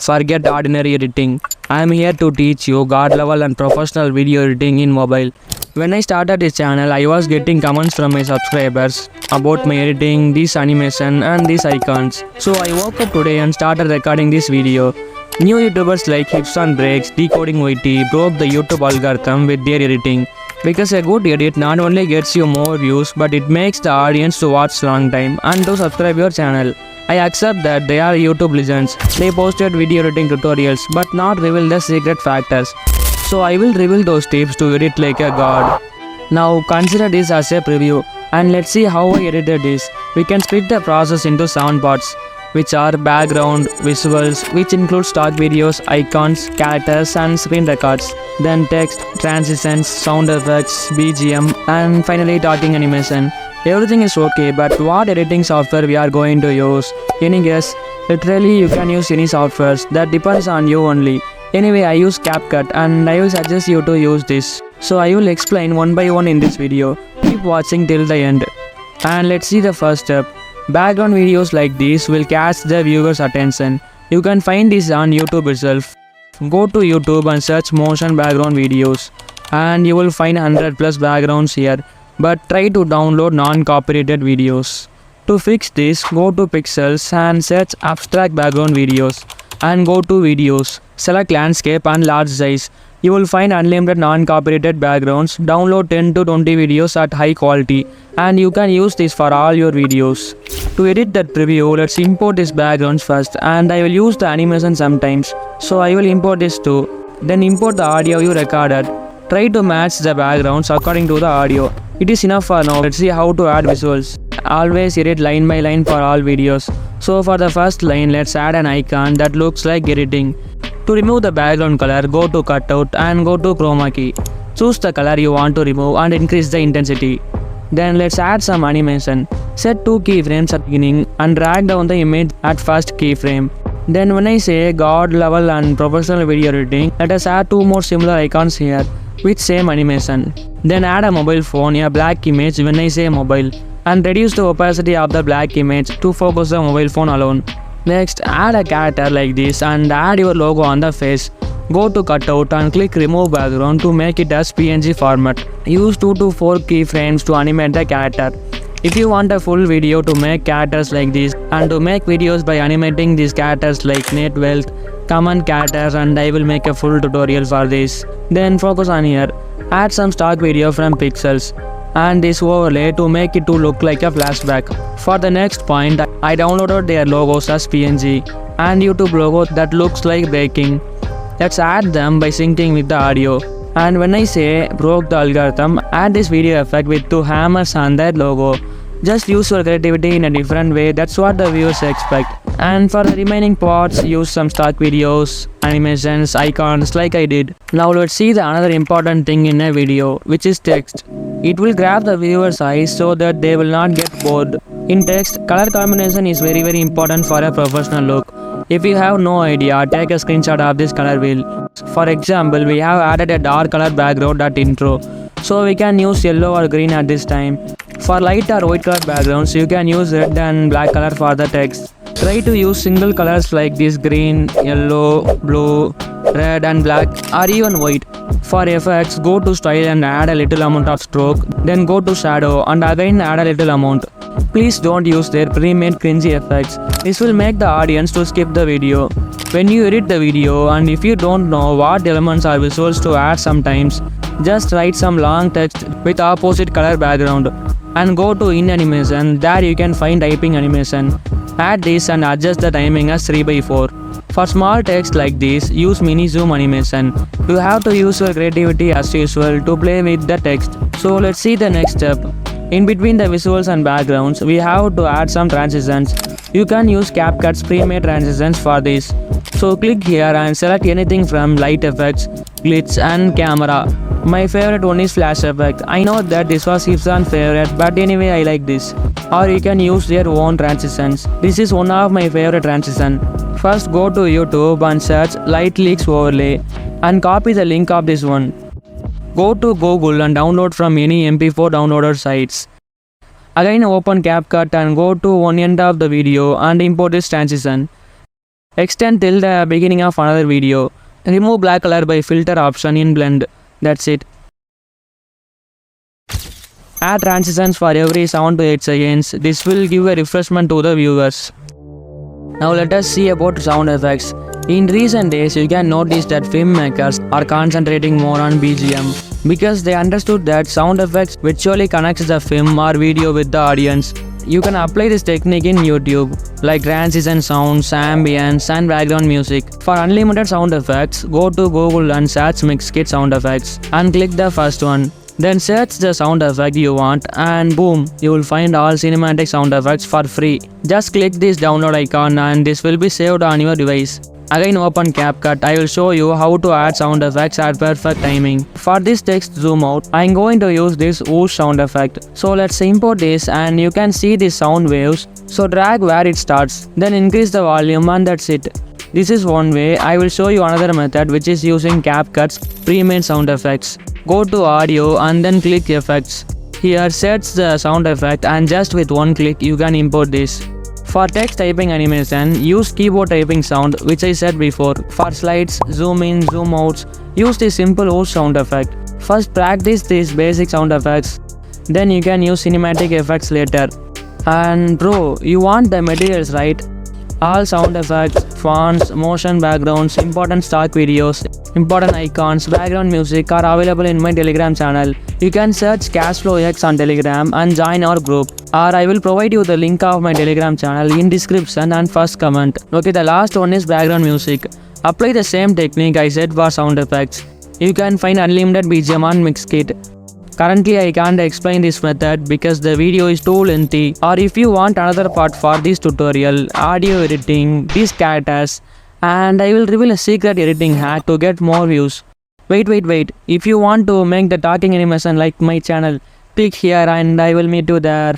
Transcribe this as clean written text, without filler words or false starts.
Forget ordinary editing. I am here to teach you God level and professional video editing in mobile. When I started this channel, I was getting comments from my subscribers about my editing, this animation and these icons. So I woke up today and started recording this video. New YouTubers like Hips and Breaks, Decoding YT broke the YouTube algorithm with their editing. Because a good edit not only gets you more views, but it makes the audience to watch long time and to subscribe your channel. I accept that they are YouTube legends. They posted video editing tutorials but not reveal the secret factors. So I will reveal those tips to edit like a god. Now consider this as a preview and let's see how I edited this. We can split the process into 7 parts, which are background, visuals, which include stock videos, icons, characters and screen records, then text, transitions, sound effects, BGM and finally talking animation. Everything is okay, but what editing software we are going to use? Any guess? Literally you can use any softwares, that depends on you only. Anyway, I use CapCut and I will suggest you to use this. So I will explain one by one in this video. Keep watching till the end. And let's see the first step. Background videos like this will catch the viewer's attention. You can find this on YouTube itself. Go to YouTube and search motion background videos and you will find 100 plus backgrounds here. But try to download non-copyrighted videos. To fix this, go to Pixels and search abstract background videos and go to videos. Select landscape and large size. You will find unlimited non-copyrighted backgrounds. Download 10 to 20 videos at high quality and you can use this for all your videos. To edit that preview, let's import these backgrounds first and I will use the animation sometimes. So I will import this too. Then import the audio you recorded. Try to match the backgrounds according to the audio. It is enough for now. Let's see how to add visuals. Always edit line by line for all videos. So for the first line, let's add an icon that looks like editing. To remove the background color, go to cutout and go to chroma key. Choose the color you want to remove and increase the intensity. Then let's add some animation. Set 2 keyframes at beginning and drag down the image at first keyframe. Then when I say God level and professional video editing, let us add 2 more similar icons here with same animation. Then add a mobile phone, a black image when I say mobile, and reduce the opacity of the black image to focus the mobile phone alone. Next, add a character like this and add your logo on the face. Go to cutout and click remove background to make it as PNG format. Use 2 to 4 keyframes to animate the character. If you want a full video to make characters like this and to make videos by animating these characters like net wealth, common characters, and I will make a full tutorial for this. Then focus on here. Add some stock video from Pixels and this overlay to make it to look like a flashback. For the next point, I downloaded their logos as PNG and YouTube logo that looks like breaking. Let's add them by syncing with the audio. And when I say broke the algorithm, add this video effect with 2 hammers on that logo. Just use your creativity in a different way, that's what the viewers expect. And for the remaining parts, use some stock videos, animations, icons like I did. Now let's see the another important thing in a video, which is text. It will grab the viewer's eyes so that they will not get bored. In text, color combination is very important for a professional look. If you have no idea, take a screenshot of this color wheel. For example, we have added a dark color background at intro, so we can use yellow or green at this time. For light or white color backgrounds, you can use red and black color for the text. Try to use single colors like this: green, yellow, blue, red and black, or even white. For effects, go to style and add a little amount of stroke, then go to shadow and again add a little amount. Please don't use their pre-made cringy effects. This will make the audience to skip the video. When you edit the video and if you don't know what elements or visuals to add sometimes, just write some long text with opposite color background and go to in animation. There you can find typing animation. Add this and adjust the timing as 3/4. For small text like this, use mini zoom animation. You have to use your creativity as usual to play with the text. So let's see the next step. In between the visuals and backgrounds, we have to add some transitions. You can use CapCut's pre-made transitions for this. So click here and select anything from light effects, glitch and camera. My favorite one is flash effect. I know that this was Hip's favorite, but anyway I like this. Or you can use their own transitions. This is one of my favorite transition. First go to YouTube and search light leaks overlay and copy the link of this one. Go to Google and download from any MP4 downloader sites. Again open CapCut and go to one end of the video and import this transition. Extend till the beginning of another video. Remove black color by filter option in blend. That's it. Add transitions for every 7 to 8 seconds. This will give a refreshment to the viewers. Now let us see about sound effects. In recent days, you can notice that filmmakers are concentrating more on BGM because they understood that sound effects virtually connects the film or video with the audience. You can apply this technique in YouTube, like transition sounds, ambience, and background music. For unlimited sound effects, go to Google and search MixKit sound effects and click the first one. Then search the sound effect you want and boom, you will find all cinematic sound effects for free. Just click this download icon and this will be saved on your device. Again open CapCut, I will show you how to add sound effects at perfect timing. For this text zoom out, I am going to use this whoosh sound effect. So let's import this and you can see the sound waves. So drag where it starts, then increase the volume and that's it. This is one way. I will show you another method which is using CapCut's pre-made sound effects. Go to audio and then click effects. Here search the sound effect and just with one click you can import this. For text typing animation, use keyboard typing sound which I said before. For slides, zoom in, zoom outs, use the simple whoosh sound effect. First practice these basic sound effects, then you can use cinematic effects later. And bro, you want the materials right? All sound effects, fonts, motion backgrounds, important stock videos, important icons, background music are available in my Telegram channel. You can search CashflowX on Telegram and join our group. Or I will provide you the link of my Telegram channel in description and first comment. Okay, the last one is background music. Apply the same technique I said for sound effects. You can find unlimited BGM on MixKit. Currently I can't explain this method because the video is too lengthy, or if you want another part for this tutorial, audio editing, these characters, and I will reveal a secret editing hack to get more views. Wait, if you want to make the talking animation like my channel, click here and I will meet you there.